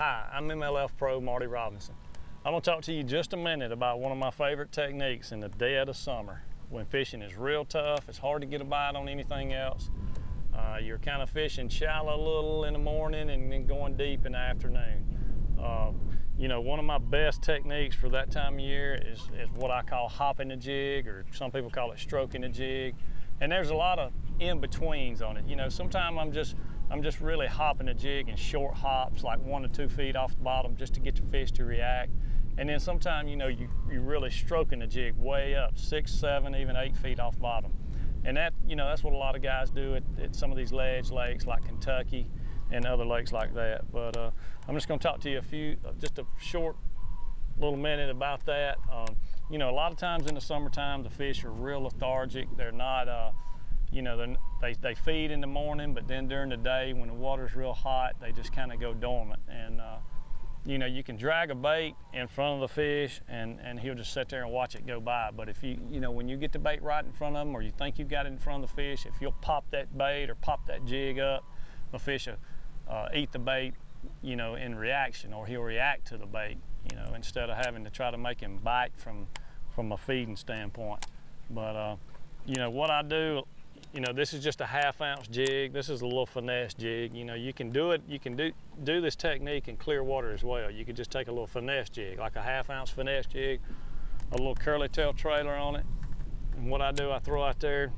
Hi, I'm MLF Pro Marty Robinson. I'm going to talk to you just a minute about one of my favorite techniques in the dead of summer when fishing is real tough. It's hard to get a bite on anything else. You're kind of fishing shallow a little in the morning and then going deep in the afternoon. You know, one of my best techniques for that time of year is what I call hopping the jig, or some people call it stroking the jig. And there's a lot of in-betweens on it. You know, sometimes I'm just really hopping the jig in short hops, like 1 to 2 feet off the bottom, just to get the fish to react. And then sometimes, you know, you're really stroking the jig way up, 6, 7, even 8 feet off bottom. And that, you know, that's what a lot of guys do at some of these ledge lakes like Kentucky and other lakes like that. But I'm just going to talk to you just a short little minute about that. You know, a lot of times in the summertime, the fish are real lethargic. They're not, you know, they feed in the morning, but then during the day when the water's real hot, they just kind of go dormant. And you know, you can drag a bait in front of the fish and he'll just sit there and watch it go by. But if you know, when you get the bait right in front of him, or you think you've got it in front of the fish, if you'll pop that bait or pop that jig up, the fish will eat the bait, you know, in reaction, or he'll react to the bait, you know, instead of having to try to make him bite from a feeding standpoint. But you know, what I do, you know, this is just a 1/2 ounce jig. This is a little finesse jig. You know, you can do it, you can do this technique in clear water as well. You can just take a little finesse jig, like a 1/2 ounce finesse jig, a little curly tail trailer on it. And what I do, I throw out there,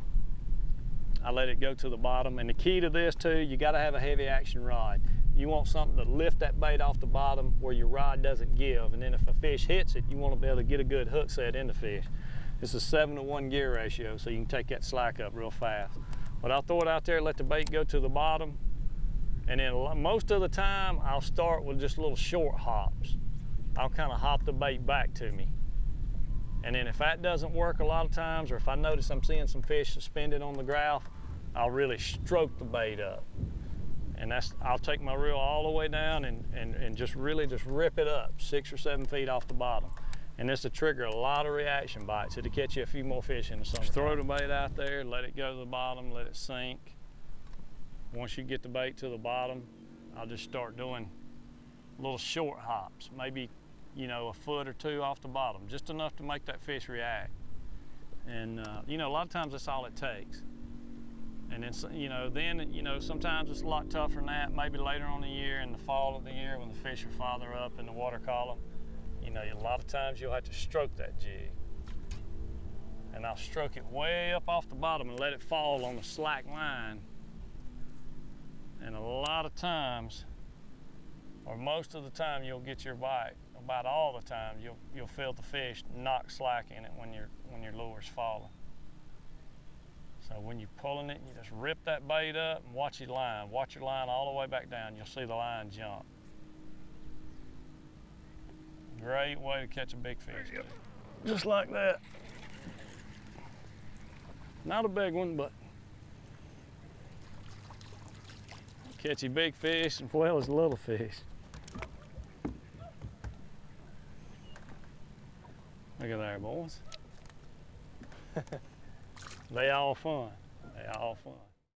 I let it go to the bottom. And the key to this too, you gotta have a heavy action rod. You want something to lift that bait off the bottom where your rod doesn't give. And then if a fish hits it, you want to be able to get a good hook set in the fish. It's a 7-to-1 gear ratio, so you can take that slack up real fast. But I'll throw it out there, let the bait go to the bottom. And then most of the time, I'll start with just little short hops. I'll kind of hop the bait back to me. And then if that doesn't work a lot of times, or if I notice I'm seeing some fish suspended on the grouse, I'll really stroke the bait up. And I'll take my reel all the way down and just really rip it up 6 or 7 feet off the bottom. And this will trigger a lot of reaction bites. It'll catch you a few more fish in the summer. Just throw the bait out there, let it go to the bottom, let it sink. Once you get the bait to the bottom, I'll just start doing little short hops, maybe, you know, 1 foot or 2 off the bottom, just enough to make that fish react. And you know, a lot of times that's all it takes. And then, you know, sometimes it's a lot tougher than that. Maybe later on in the year, in the fall of the year, when the fish are farther up in the water column, you know, a lot of times you'll have to stroke that jig. And I'll stroke it way up off the bottom and let it fall on the slack line. And a lot of times, or most of the time, you'll get your bite. About all the time, you'll feel the fish knock slack in it when your lure's falling. So when you're pulling it, you just rip that bait up and watch your line. Watch your line all the way back down. You'll see the line jump. Great way to catch a big fish. Just like that. Not a big one, but catch a big fish as well as little fish. Look at there, boys. They all fun. They all fun.